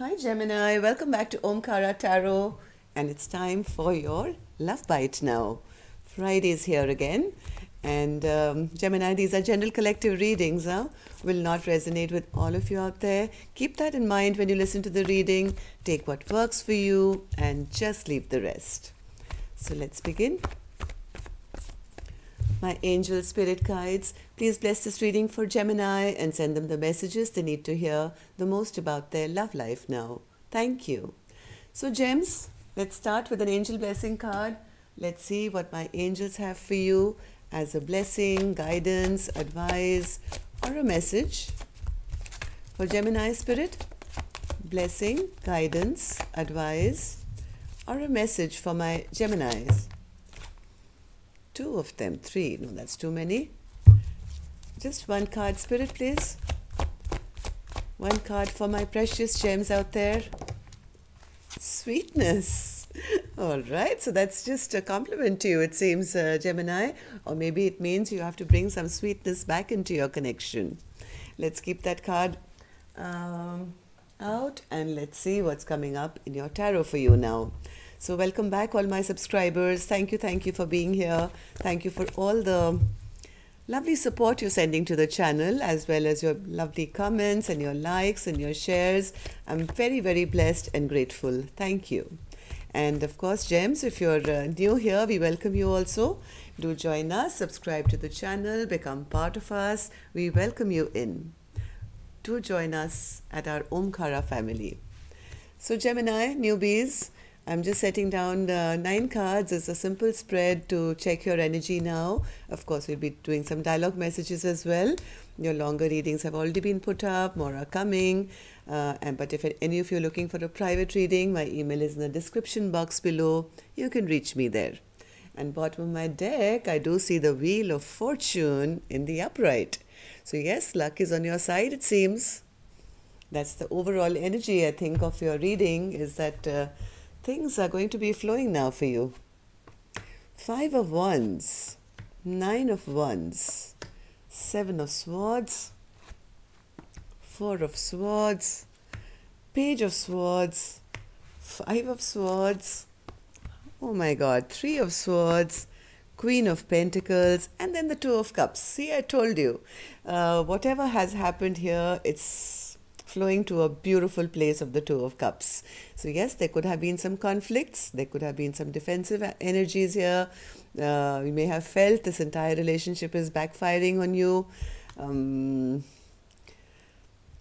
Hi Gemini, welcome back to Omkara Tarot, and it's time for your Love Bite now. Friday is here again, and Gemini, these are general collective readings, will not resonate with all of you out there. Keep that in mind when you listen to the reading. Take what works for you and just leave the rest. So let's begin. My angel spirit guides, please bless this reading for Gemini and send them the messages they need to hear the most about their love life now. Thank you. So Gems, let's start with an angel blessing card. Let's see what my angels have for you as a blessing, guidance, advice, or a message. For Gemini spirit, blessing, guidance, advice, or a message for my Geminis. Two of them, three. No, that's too many. Just one card, spirit, please. One card for my precious gems out there. Sweetness. All right, so that's just a compliment to you, it seems, Gemini. Or maybe it means you have to bring some sweetness back into your connection. Let's keep that card out and let's see what's coming up in your tarot for you now. So welcome back, all my subscribers. Thank you for being here. Thank you for all the lovely support you're sending to the channel, as well as your lovely comments and your likes and your shares. I'm very, very blessed and grateful. Thank you. And of course, Gems, if you're new here, we welcome you also. Do join us, subscribe to the channel, become part of us. We welcome you in. Do join us at our Omkara family. So Gemini, newbies, I'm just setting down 9 cards as a simple spread to check your energy now. Of course, we'll be doing some dialogue messages as well. Your longer readings have already been put up, more are coming. But if any of you are looking for a private reading, my email is in the description box below. You can reach me there. And bottom of my deck, I do see the Wheel of Fortune in the upright. So yes, luck is on your side, it seems. That's the overall energy, I think, of your reading, is that things are going to be flowing now for you. 5 of Wands, 9 of Wands, 7 of Swords, 4 of Swords, Page of Swords, 5 of Swords, oh my God, 3 of Swords, Queen of Pentacles, and then the 2 of Cups. See, I told you, whatever has happened here, it's flowing to a beautiful place of the 2 of Cups. So yes, there could have been some conflicts. There could have been some defensive energies here. You may have felt this entire relationship is backfiring on you.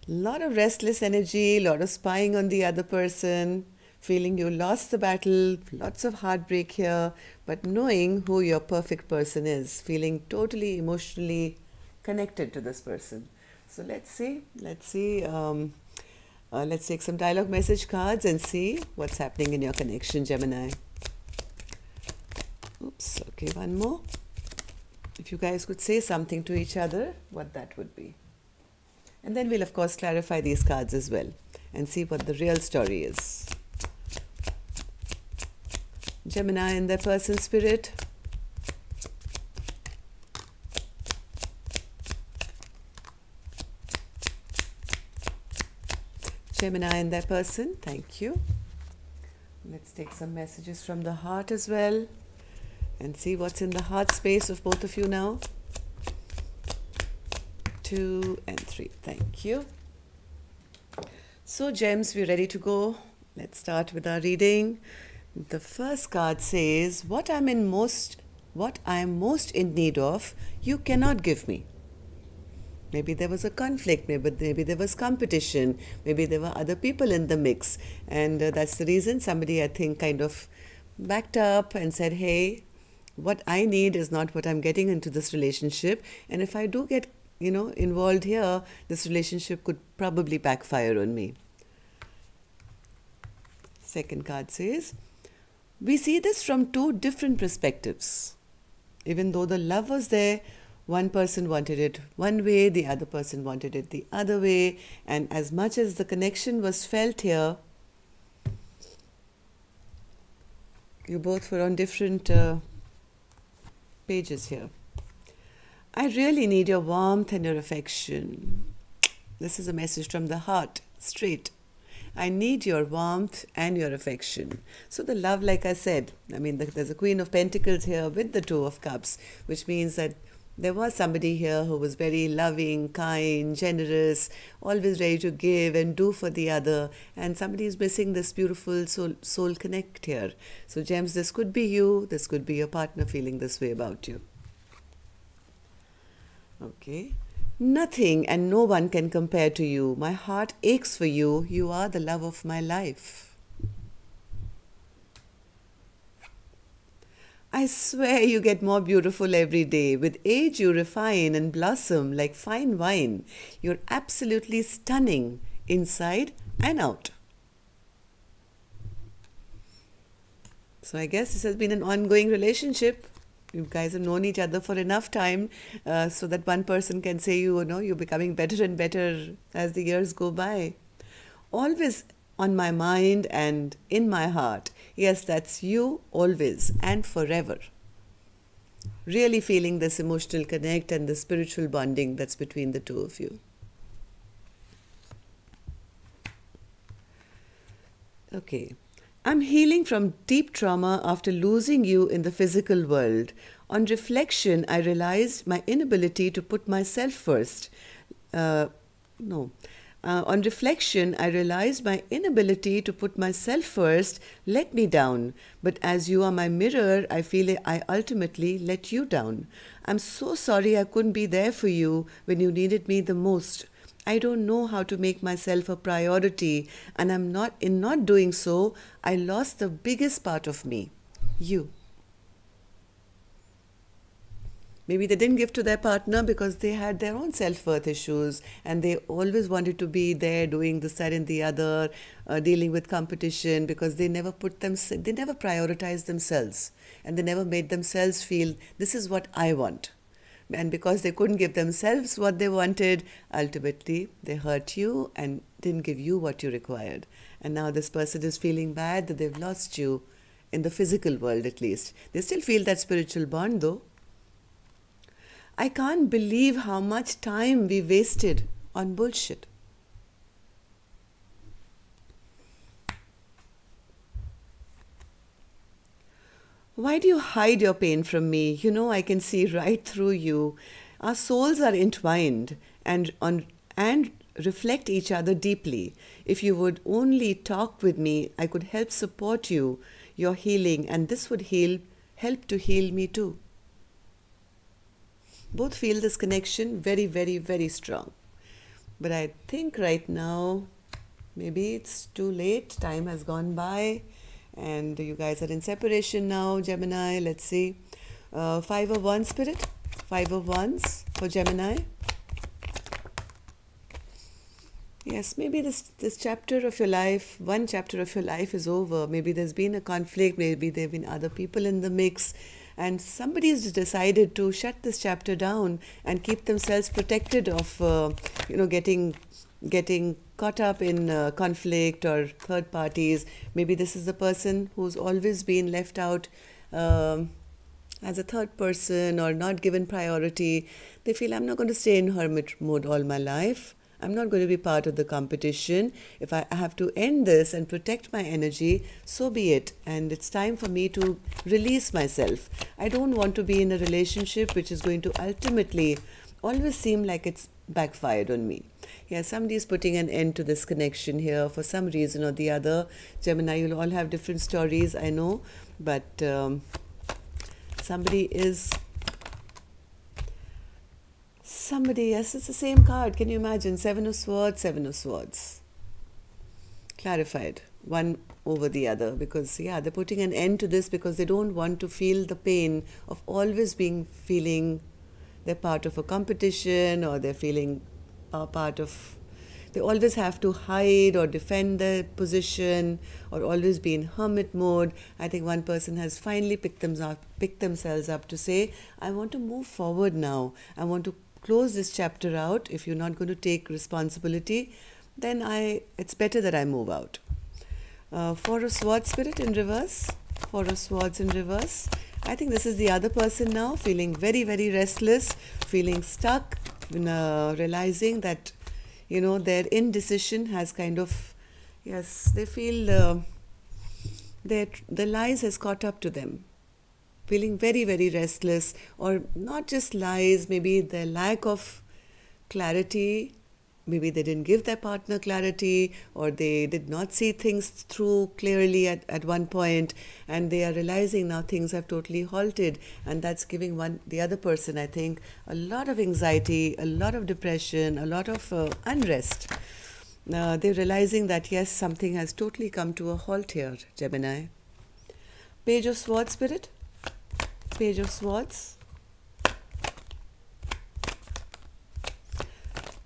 Lot of restless energy, a lot of spying on the other person, feeling you lost the battle, lots of heartbreak here, but knowing who your perfect person is, feeling totally emotionally connected to this person. So let's see. Let's take some dialogue message cards and see what's happening in your connection, Gemini. Oops, okay, one more. If you guys could say something to each other, what that would be. And then we'll, of course, clarify these cards as well and see what the real story is. Gemini and their person spirit. Gemini and their person, thank you. Let's take some messages from the heart as well and see what's in the heart space of both of you now. 2 and 3, thank you. So Gems, we're ready to go. Let's start with our reading. The first card says, what I am most in need of, you cannot give me. Maybe there was a conflict, maybe there was competition, maybe there were other people in the mix. And that's the reason somebody, I think, kind of backed up and said, hey, what I need is not what I'm getting into this relationship. And if I do get, involved here, this relationship could probably backfire on me. Second card says, we see this from 2 different perspectives. Even though the love was there, one person wanted it one way, the other person wanted it the other way. And as much as the connection was felt here, you both were on different pages here. I really need your warmth and your affection. This is a message from the heart, straight. I need your warmth and your affection. So the love, like I said, I mean, there's a Queen of Pentacles here with the Two of Cups, which means that there was somebody here who was very loving, kind, generous, always ready to give and do for the other. And somebody is missing this beautiful soul connect here. So gems, this could be you. This could be your partner feeling this way about you. Okay. Nothing and no one can compare to you. My heart aches for you. You are the love of my life. I swear you get more beautiful every day. With age you refine and blossom like fine wine. You're absolutely stunning inside and out. So I guess this has been an ongoing relationship. You guys have known each other for enough time so that one person can say, you know, you're becoming better and better as the years go by. Always on my mind and in my heart. Yes, that's you always and forever. Really feeling this emotional connect and the spiritual bonding that's between the two of you. Okay. I'm healing from deep trauma after losing you in the physical world. On reflection, I realized my inability to put myself first. On reflection, I realized my inability to put myself first let me down. But as you are my mirror, I feel I ultimately let you down. I'm so sorry I couldn't be there for you when you needed me the most. I don't know how to make myself a priority, and in not doing so, I lost the biggest part of me, you. Maybe they didn't give to their partner because they had their own self-worth issues and they always wanted to be there doing this, that and the other, dealing with competition because they never prioritized themselves and they never made themselves feel this is what I want. And because they couldn't give themselves what they wanted, ultimately they hurt you and didn't give you what you required. And now this person is feeling bad that they've lost you in the physical world at least. They still feel that spiritual bond though. I can't believe how much time we wasted on bullshit. Why do you hide your pain from me? You know I can see right through you. Our souls are entwined and reflect each other deeply. If you would only talk with me, I could help support you, your healing, and this would help to heal me too. Both feel this connection very, very, very strong. But I think right now, maybe it's too late. Time has gone by. And you guys are in separation now, Gemini. Let's see. 5 of Wands, Spirit. 5 of Wands for Gemini. Yes, maybe this chapter of your life, one chapter of your life is over. Maybe there's been a conflict. Maybe there have been other people in the mix. And somebody's decided to shut this chapter down and keep themselves protected of, getting caught up in conflict or third parties. Maybe this is the person who's always been left out as a third person or not given priority. They feel, I'm not going to stay in hermit mode all my life. I'm not going to be part of the competition. If I have to end this and protect my energy, so be it. And it's time for me to release myself. I don't want to be in a relationship which is going to ultimately always seem like it's backfired on me. Yeah, somebody is putting an end to this connection here for some reason or the other. Gemini, you'll all have different stories, I know. But yes, it's the same card. Can you imagine? 7 of Swords, 7 of Swords. Clarified. One over the other. Because, yeah, they're putting an end to this because they don't want to feel the pain of always feeling they're part of a competition or they're feeling they always have to hide or defend their position or always be in hermit mode. I think one person has finally picked themselves up to say, I want to move forward now. I want to close this chapter out. If you're not going to take responsibility, then it's better that I move out. 4 of Swords, Spirit, in reverse. 4 of Swords in reverse. I think this is the other person now, feeling very, very restless, feeling stuck, realizing that, their indecision has kind of, Yes, they feel the lies has caught up to them, feeling very, very restless, or not just lies, maybe the lack of clarity. Maybe they didn't give their partner clarity, or they did not see things through clearly at one point, and they are realizing now things have totally halted, and that's giving the other person, I think, a lot of anxiety, a lot of depression, a lot of unrest. They're realizing that yes, something has totally come to a halt here, Gemini. Page of Swords, Spirit. Page of Swords.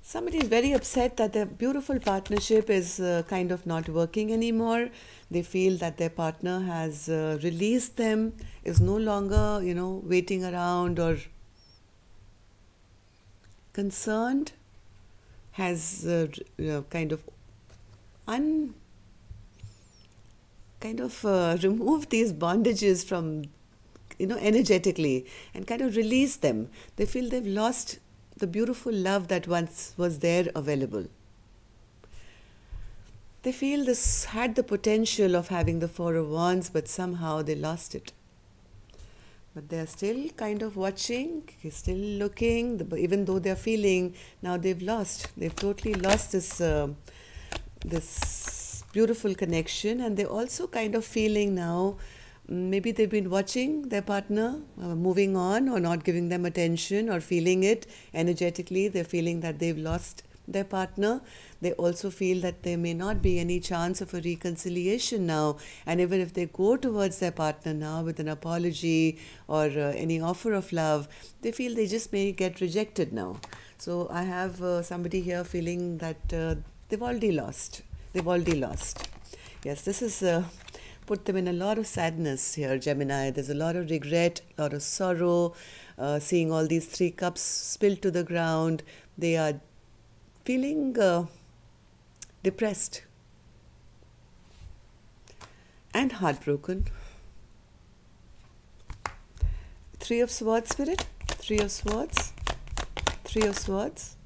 Somebody is very upset that their beautiful partnership is kind of not working anymore. They feel that their partner has released them, is no longer, waiting around or concerned, has kind of removed these bondages from, energetically, and kind of release them. They feel they've lost the beautiful love that once was there available. They feel this had the potential of having the Four of Wands, but somehow they lost it. But they're still kind of watching, still looking, even though they're feeling now they've totally lost this beautiful connection, and they're also kind of feeling now, maybe they've been watching their partner moving on or not giving them attention, or feeling it energetically. They're feeling that they've lost their partner. They also feel that there may not be any chance of a reconciliation now, and even if they go towards their partner now with an apology or any offer of love, they feel they just may get rejected now. So I have somebody here feeling that they've already lost. Yes, this is put them in a lot of sadness here, Gemini. There's a lot of regret, a lot of sorrow, seeing all these 3 cups spilled to the ground. They are feeling depressed and heartbroken. 3 of Swords, Spirit. 3 of Swords. 3 of Swords.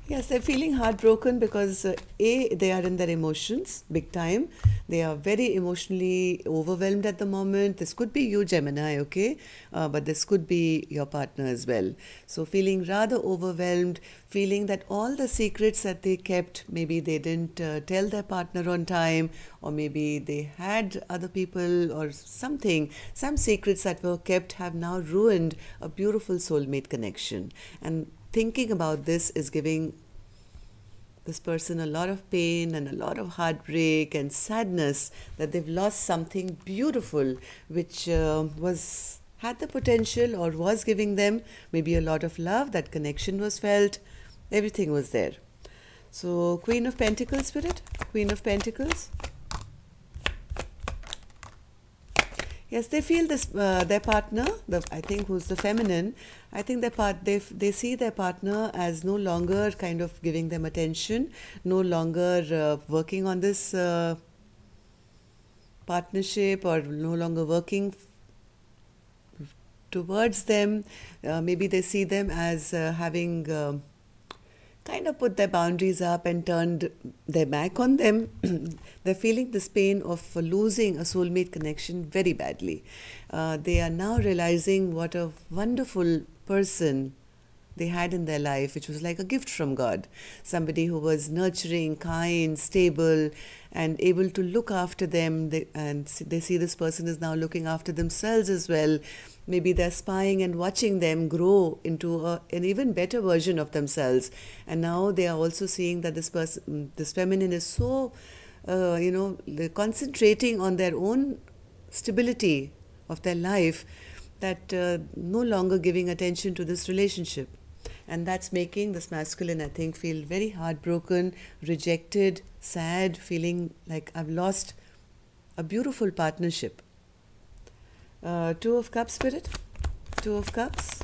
Yes, they're feeling heartbroken because they are in their emotions big time. They are very emotionally overwhelmed at the moment. This could be you, Gemini, okay? But this could be your partner as well. So feeling rather overwhelmed, feeling that all the secrets that they kept, maybe they didn't tell their partner on time, or maybe they had other people or something. Some secrets that were kept have now ruined a beautiful soulmate connection. And thinking about this is giving this person a lot of pain and a lot of heartbreak and sadness that they've lost something beautiful which had the potential or was giving them maybe a lot of love. That connection was felt, everything was there. So Queen of Pentacles, Spirit. Queen of Pentacles. Yes, they feel this their partner, I think who's the feminine, I think they see their partner as no longer kind of giving them attention, no longer working on this partnership, or no longer working towards them. Maybe they see them as having kind of put their boundaries up and turned their back on them. They're feeling this pain of losing a soulmate connection very badly. They are now realizing what a wonderful person they had in their life, which was like a gift from God. Somebody who was nurturing, kind, stable, and able to look after them. They see this person is now looking after themselves as well. Maybe they're spying and watching them grow into an even better version of themselves. And now they are also seeing that this person, this feminine, is so, they're concentrating on their own stability of their life, that no longer giving attention to this relationship. And that's making this masculine, I think, feel very heartbroken, rejected, sad, feeling like I've lost a beautiful partnership. 2 of Cups, Spirit. 2 of Cups.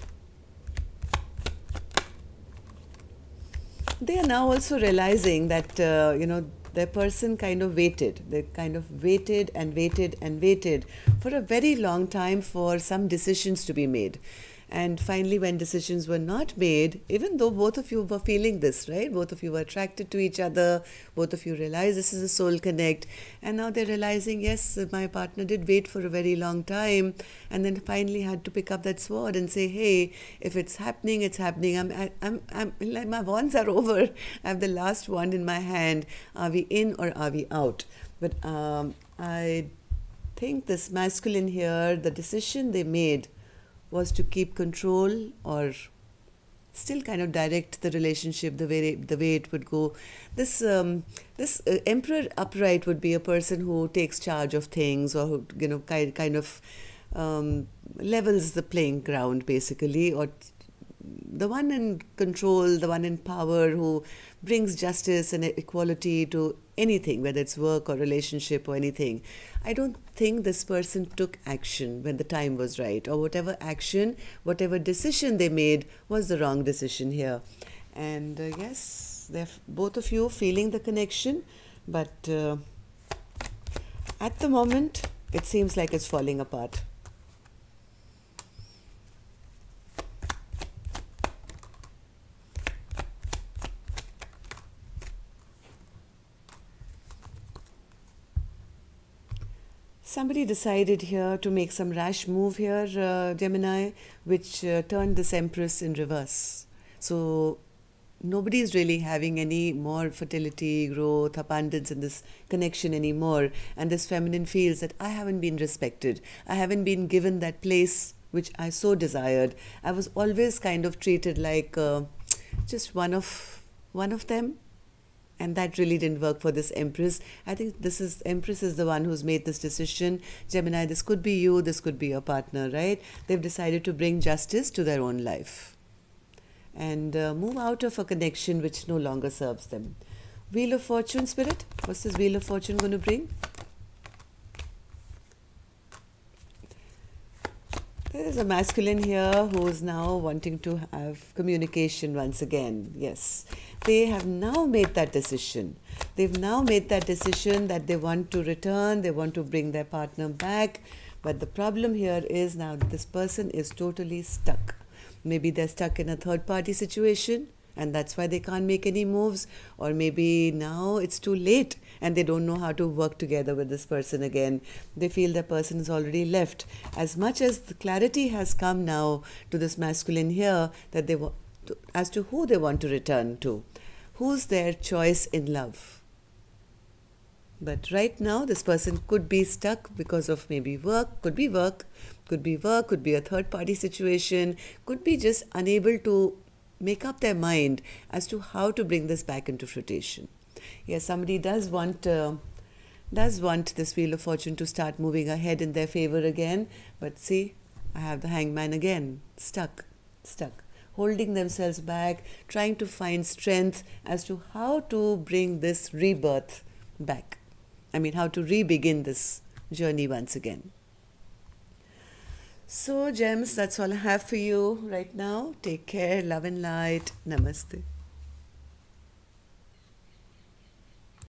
They are now also realizing that, their person kind of waited. They kind of waited and waited and waited for a very long time for some decisions to be made. And finally, when decisions were not made, even though both of you were feeling this, right? Both of you were attracted to each other, both of you realized this is a soul connect, and now they're realizing, yes, my partner did wait for a very long time, and then finally had to pick up that sword and say, hey, if it's happening, it's happening. I'm like, my wands are over. I have the last wand in my hand. Are we in or are we out? But I think this masculine here, the decision they made was to keep control or still kind of direct the relationship the way it would go. This Emperor upright would be a person who takes charge of things, or who, you know, kind of levels the playing ground basically, or the one in control, the one in power, who brings justice and equality to anything, whether it's work or relationship or anything. I don't think this person took action when the time was right, or whatever action, whatever decision they made was the wrong decision here. And yes, they're both of you feeling the connection, but at the moment, it seems like it's falling apart. Somebody decided here to make some rash move here, Gemini, which turned this Empress in reverse. So nobody is really having any more fertility, growth, abundance in this connection anymore. And this feminine feels that I haven't been respected. I haven't been given that place which I so desired. I was always kind of treated like just one of them. And that really didn't work for this Empress. I think Empress is the one who's made this decision. Gemini, this could be you, this could be your partner, right? They've decided to bring justice to their own life and move out of a connection which no longer serves them. Wheel of Fortune, Spirit, what's this Wheel of Fortune going to bring? There's a masculine here who's now wanting to have communication once again. Yes, they have now made that decision. They've now made that decision that they want to return, they want to bring their partner back. But the problem here is now this person is totally stuck. Maybe they're stuck in a third-party situation, and that's why they can't make any moves. Or maybe now it's too late and they don't know how to work together with this person again. They feel the person is already left. As much as the clarity has come now to this masculine here, that they want to, as to who they want to return to, who's their choice in love. But right now, this person could be stuck because of maybe work, could be a third-party situation, could be just unable to make up their mind as to how to bring this back into fruition. Yes, somebody does want this Wheel of Fortune to start moving ahead in their favor again. But see, I have the Hangman again, stuck, holding themselves back, trying to find strength as to how to bring this rebirth back. I mean, how to re-begin this journey once again. So, gems, that's all I have for you right now. Take care, love and light. Namaste.